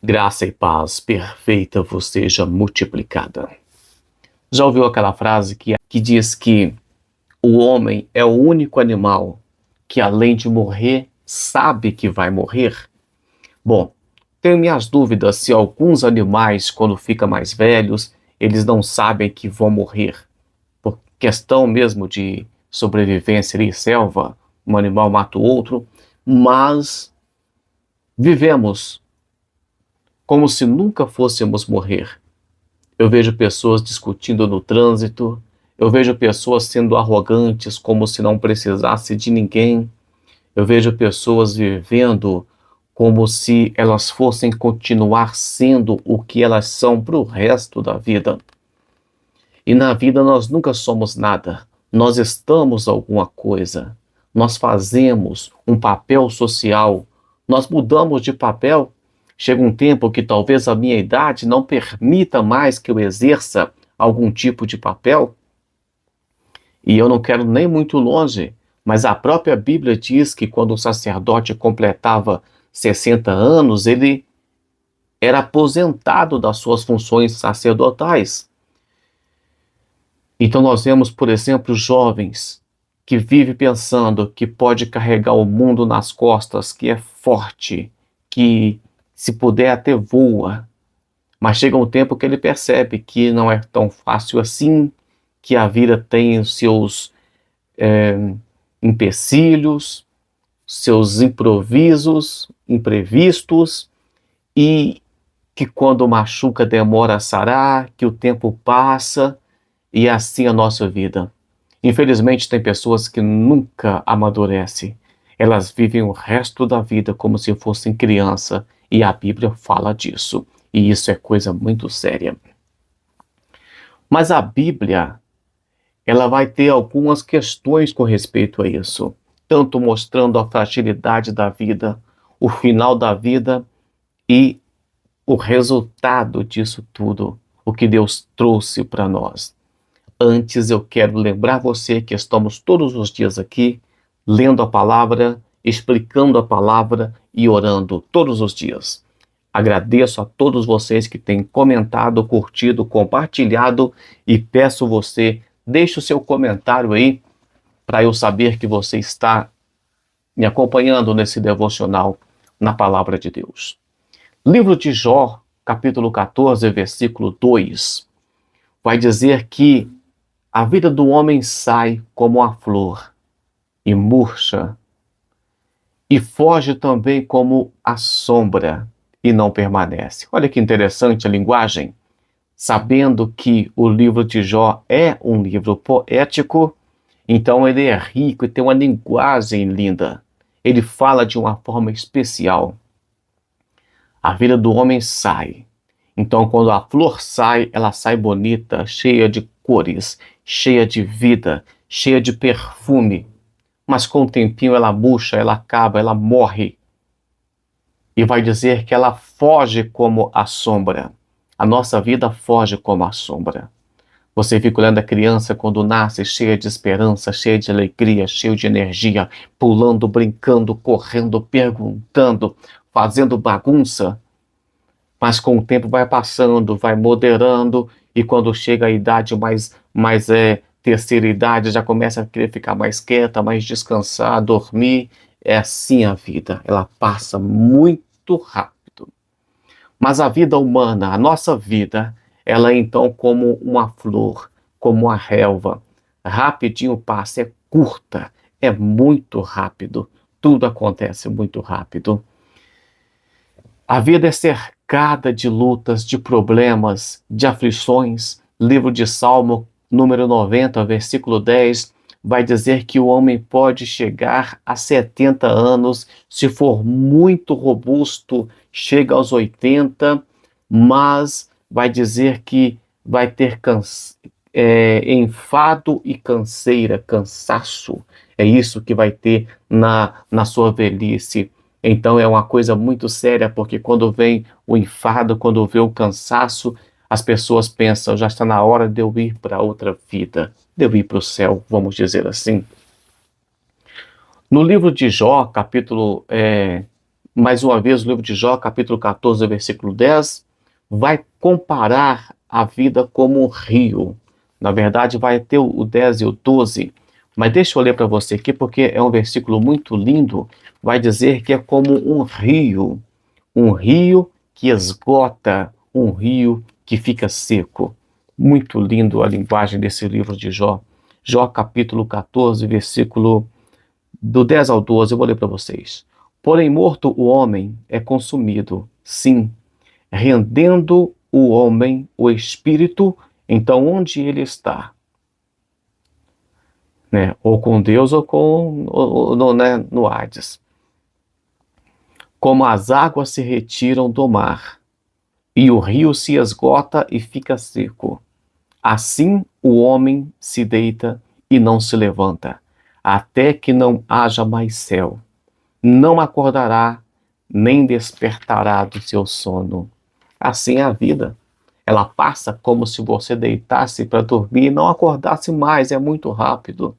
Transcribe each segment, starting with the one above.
Graça e paz perfeita vos seja multiplicada. Já ouviu aquela frase que diz que o homem é o único animal que, além de morrer, sabe que vai morrer? Bom, tenho minhas dúvidas se alguns animais, quando ficam mais velhos, eles não sabem que vão morrer. Por questão mesmo de sobrevivência ali, selva, um animal mata o outro, mas vivemos como se nunca fôssemos morrer. Eu vejo pessoas discutindo no trânsito, eu vejo pessoas sendo arrogantes como se não precisasse de ninguém, eu vejo pessoas vivendo como se elas fossem continuar sendo o que elas são para o resto da vida. E na vida nós nunca somos nada, nós estamos alguma coisa, nós fazemos um papel social, nós mudamos de papel. Chega um tempo que talvez a minha idade não permita mais que eu exerça algum tipo de papel, e eu não quero nem muito longe, mas a própria Bíblia diz que quando o sacerdote completava 60 anos, ele era aposentado das suas funções sacerdotais. Então nós vemos, por exemplo, jovens que vivem pensando que pode carregar o mundo nas costas, que é forte, que se puder até voa, mas chega um tempo que ele percebe que não é tão fácil assim, que a vida tem os seus empecilhos, seus improvisos, imprevistos, e que quando machuca demora a sarar, que o tempo passa, e é assim a nossa vida. Infelizmente, tem pessoas que nunca amadurecem. Elas vivem o resto da vida como se fossem criança, e a Bíblia fala disso. E isso é coisa muito séria. Mas a Bíblia, ela vai ter algumas questões com respeito a isso, tanto mostrando a fragilidade da vida, o final da vida e o resultado disso tudo, o que Deus trouxe para nós. Antes eu quero lembrar você que estamos todos os dias aqui, lendo a palavra, explicando a palavra e orando todos os dias. Agradeço a todos vocês que têm comentado, curtido, compartilhado e peço você, deixe o seu comentário aí para eu saber que você está me acompanhando nesse devocional na palavra de Deus. Livro de Jó, capítulo 14, versículo 2, vai dizer que a vida do homem sai como a flor e murcha, e foge também como a sombra e não permanece. Olha que interessante a linguagem. Sabendo que o livro de Jó é um livro poético, então ele é rico e tem uma linguagem linda. Ele fala de uma forma especial. A vida do homem sai. Então, quando a flor sai, ela sai bonita, cheia de cores, cheia de vida, cheia de perfume. Mas com o tempinho ela murcha, ela acaba, ela morre. E vai dizer que ela foge como a sombra. A nossa vida foge como a sombra. Você fica olhando a criança quando nasce, cheia de esperança, cheia de alegria, cheia de energia, pulando, brincando, correndo, perguntando, fazendo bagunça. Mas com o tempo vai passando, vai moderando, e quando chega a idade mais terceira idade, já começa a querer ficar mais quieta, mais descansar, dormir. É assim a vida, ela passa muito rápido. Mas a vida humana, a nossa vida, ela é então como uma flor, como uma relva. Rapidinho passa, é curta, é muito rápido. Tudo acontece muito rápido. A vida é cercada de lutas, de problemas, de aflições. Livro de Salmo, número 90, versículo 10, vai dizer que o homem pode chegar a 70 anos, se for muito robusto, chega aos 80, mas vai dizer que vai ter enfado e canseira, cansaço. É isso que vai ter na sua velhice. Então é uma coisa muito séria, porque quando vem o enfado, quando vem o cansaço, as pessoas pensam, já está na hora de eu ir para outra vida, de eu ir para o céu, vamos dizer assim. No livro de Jó, capítulo mais uma vez, o livro de Jó, capítulo 14, versículo 10, vai comparar a vida como um rio. Na verdade, vai ter o 10 e o 12, mas deixa eu ler para você aqui, porque é um versículo muito lindo. Vai dizer que é como um rio que esgota, um rio que fica seco. Muito lindo a linguagem desse livro de Jó. Jó capítulo 14, versículo do 10 ao 12, eu vou ler para vocês. Porém, morto o homem é consumido, sim, rendendo o homem o espírito, então onde ele está? Né? Ou com Deus ou no, né, no Hades. Como as águas se retiram do mar, e o rio se esgota e fica seco, assim o homem se deita e não se levanta, até que não haja mais céu. Não acordará, nem despertará do seu sono. Assim é a vida. Ela passa como se você deitasse para dormir e não acordasse mais, é muito rápido.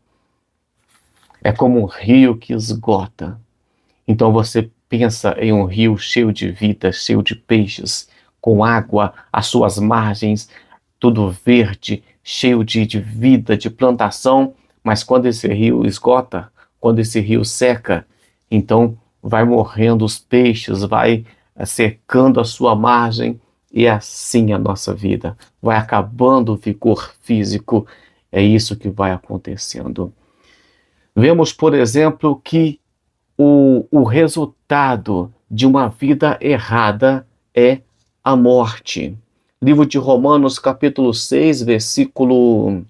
É como um rio que esgota. Então você pensa em um rio cheio de vida, cheio de peixes, com água às suas margens, tudo verde, cheio de vida, de plantação, mas quando esse rio esgota, quando esse rio seca, então vai morrendo os peixes, vai secando a sua margem, e é assim a nossa vida. Vai acabando o vigor físico, é isso que vai acontecendo. Vemos, por exemplo, que o resultado de uma vida errada é a morte. Livro de Romanos, capítulo 6, versículo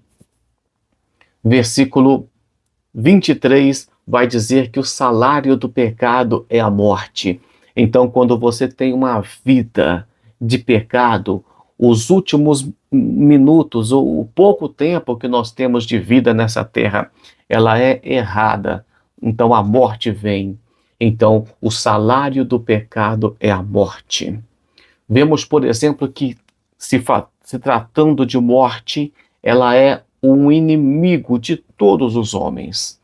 23, vai dizer que o salário do pecado é a morte. Então, quando você tem uma vida de pecado, os últimos minutos, ou o pouco tempo que nós temos de vida nessa terra, ela é errada. Então, a morte vem. Então, o salário do pecado é a morte. Vemos, por exemplo, que se tratando de morte, ela é um inimigo de todos os homens.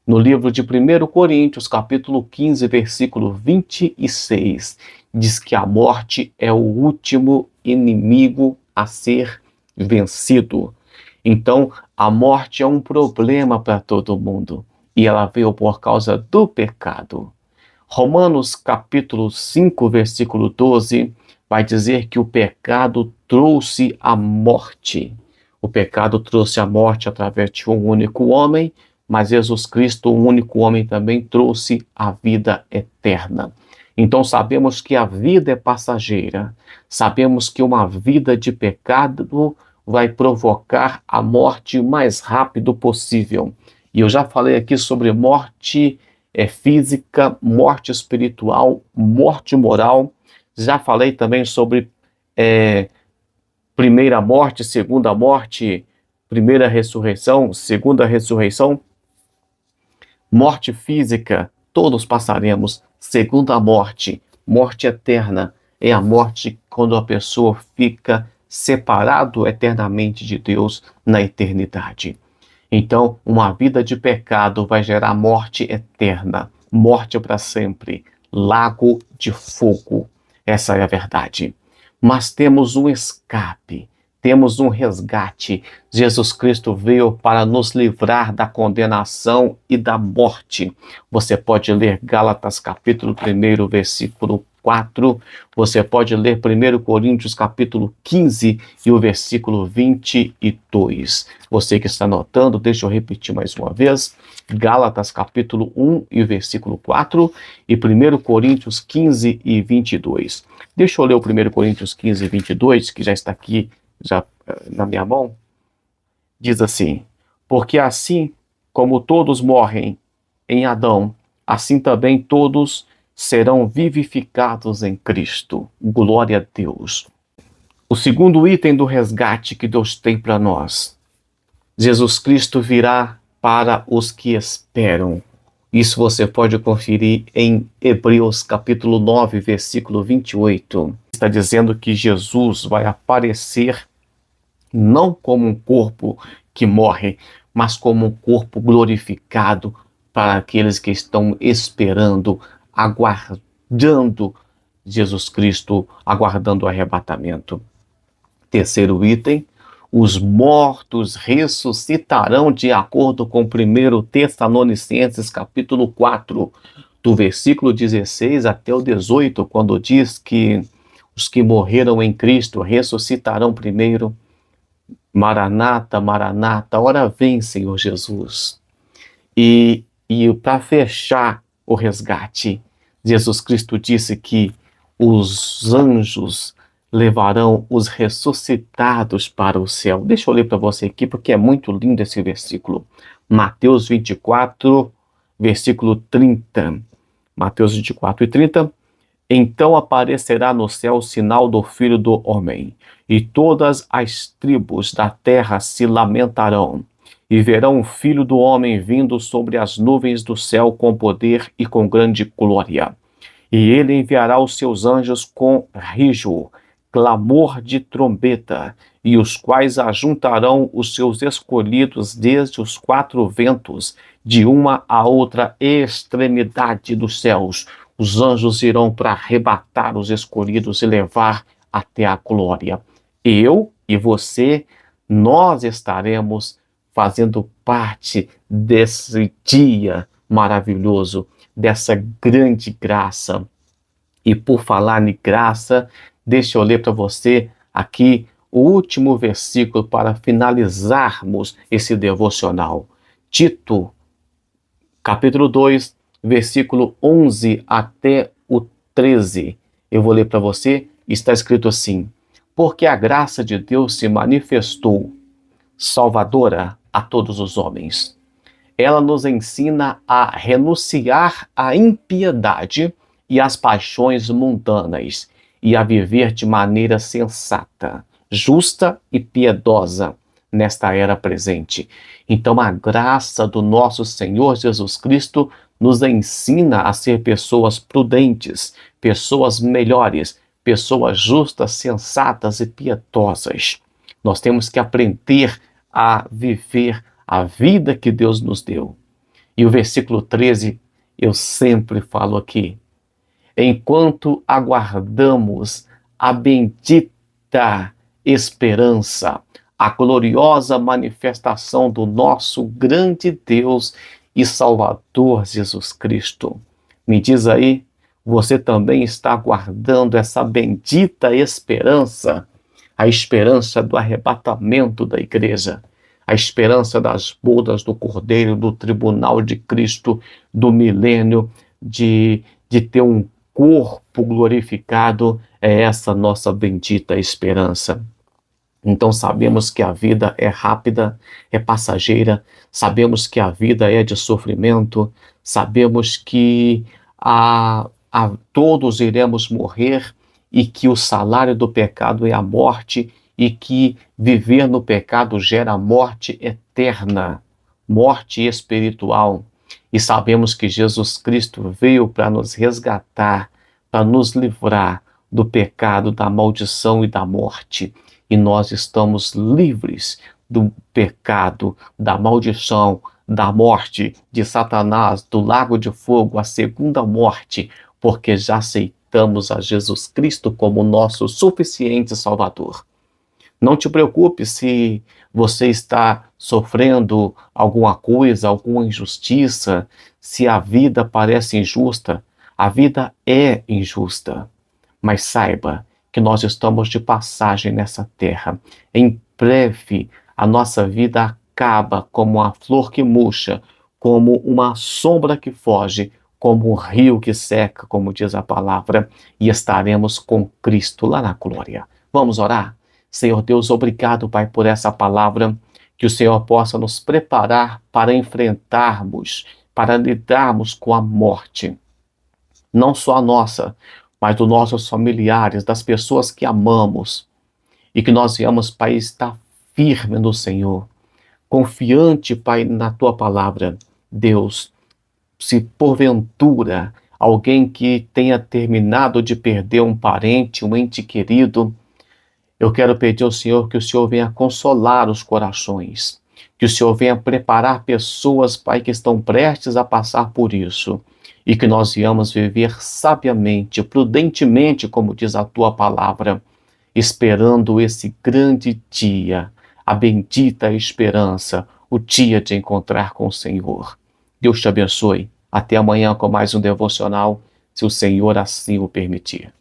No livro de 1 Coríntios, capítulo 15, versículo 26, diz que a morte é o último inimigo a ser vencido. Então, a morte é um problema para todo mundo, e ela veio por causa do pecado. Romanos capítulo 5, versículo 12, vai dizer que o pecado trouxe a morte. O pecado trouxe a morte através de um único homem, mas Jesus Cristo, o único homem, também trouxe a vida eterna. Então sabemos que a vida é passageira, sabemos que uma vida de pecado vai provocar a morte o mais rápido possível. E eu já falei aqui sobre morte física, morte espiritual, morte moral. Já falei também sobre primeira morte, segunda morte, primeira ressurreição, segunda ressurreição. Morte física, todos passaremos. Segunda morte, morte eterna, é a morte quando a pessoa fica separado eternamente de Deus na eternidade. Então, uma vida de pecado vai gerar morte eterna, morte para sempre, lago de fogo. Essa é a verdade. Mas temos um escape, temos um resgate. Jesus Cristo veio para nos livrar da condenação e da morte. Você pode ler Gálatas capítulo 1, versículo 4, você pode ler 1 Coríntios capítulo 15 e o versículo 22. Você que está anotando, deixa eu repetir mais uma vez. Gálatas capítulo 1 e o versículo 4 e 1 Coríntios 15 e 22. Deixa eu ler o 1 Coríntios 15 e 22, que já está aqui já na minha mão. Diz assim: porque assim como todos morrem em Adão, assim também todos serão vivificados em Cristo. Glória a Deus. O segundo item do resgate que Deus tem para nós: Jesus Cristo virá para os que esperam. Isso você pode conferir em Hebreus capítulo 9, versículo 28. Está dizendo que Jesus vai aparecer não como um corpo que morre, mas como um corpo glorificado para aqueles que estão esperando, aguardando aguardando Jesus Cristo, aguardando o arrebatamento. Terceiro item, os mortos ressuscitarão de acordo com 1 Tessalonicenses capítulo 4, do versículo 16 até o 18, quando diz que os que morreram em Cristo ressuscitarão primeiro. Maranata, Maranata, ora vem, Senhor Jesus. E para fechar o resgate, Jesus Cristo disse que os anjos levarão os ressuscitados para o céu. Deixa eu ler para você aqui, porque é muito lindo esse versículo. Mateus 24, versículo 30. Mateus 24 e 30. Então aparecerá no céu o sinal do Filho do Homem, e todas as tribos da terra se lamentarão, e verão o Filho do Homem vindo sobre as nuvens do céu com poder e com grande glória. E ele enviará os seus anjos com rijo, clamor de trombeta, e os quais ajuntarão os seus escolhidos desde os quatro ventos, de uma a outra extremidade dos céus. Os anjos irão para arrebatar os escolhidos e levar até a glória. Eu e você, nós estaremos fazendo parte desse dia maravilhoso, dessa grande graça. E por falar em graça, deixa eu ler para você aqui o último versículo para finalizarmos esse devocional. Tito, capítulo 2, versículo 11 até o 13. Eu vou ler para você, está escrito assim: porque a graça de Deus se manifestou, salvadora a todos os homens. Ela nos ensina a renunciar à impiedade e às paixões mundanas e a viver de maneira sensata, justa e piedosa nesta era presente. Então a graça do nosso Senhor Jesus Cristo nos ensina a ser pessoas prudentes, pessoas melhores, pessoas justas, sensatas e piedosas. Nós temos que aprender a viver a vida que Deus nos deu. E o versículo 13, eu sempre falo aqui: enquanto aguardamos a bendita esperança, a gloriosa manifestação do nosso grande Deus e Salvador Jesus Cristo. Me diz aí, você também está aguardando essa bendita esperança? A esperança do arrebatamento da igreja, a esperança das bodas do Cordeiro, do tribunal de Cristo, do milênio, de ter um corpo glorificado. É essa nossa bendita esperança. Então sabemos que a vida é rápida, é passageira, sabemos que a vida é de sofrimento, sabemos que todos iremos morrer e que o salário do pecado é a morte e que viver no pecado gera morte eterna, morte espiritual. E sabemos que Jesus Cristo veio para nos resgatar, para nos livrar do pecado, da maldição e da morte. E nós estamos livres do pecado, da maldição, da morte, de Satanás, do lago de fogo, a segunda morte, porque já aceitamos a Jesus Cristo como nosso suficiente Salvador. Não te preocupe se você está sofrendo alguma coisa, alguma injustiça, se a vida parece injusta. A vida é injusta, mas saiba que nós estamos de passagem nessa terra. Em breve, a nossa vida acaba como a flor que murcha, como uma sombra que foge, como um rio que seca, como diz a palavra, e estaremos com Cristo lá na glória. Vamos orar? Senhor Deus, obrigado, Pai, por essa palavra, que o Senhor possa nos preparar para enfrentarmos, para lidarmos com a morte, não só a nossa, mas dos nossos familiares, das pessoas que amamos, e que nós venhamos, Pai, estar firme no Senhor, confiante, Pai, na Tua palavra. Deus, se porventura alguém que tenha terminado de perder um parente, um ente querido, eu quero pedir ao Senhor que o Senhor venha consolar os corações, que o Senhor venha preparar pessoas, Pai, que estão prestes a passar por isso, e que nós viemos viver sabiamente, prudentemente, como diz a tua palavra, esperando esse grande dia, a bendita esperança, o dia de encontrar com o Senhor. Deus te abençoe. Até amanhã com mais um devocional, se o Senhor assim o permitir.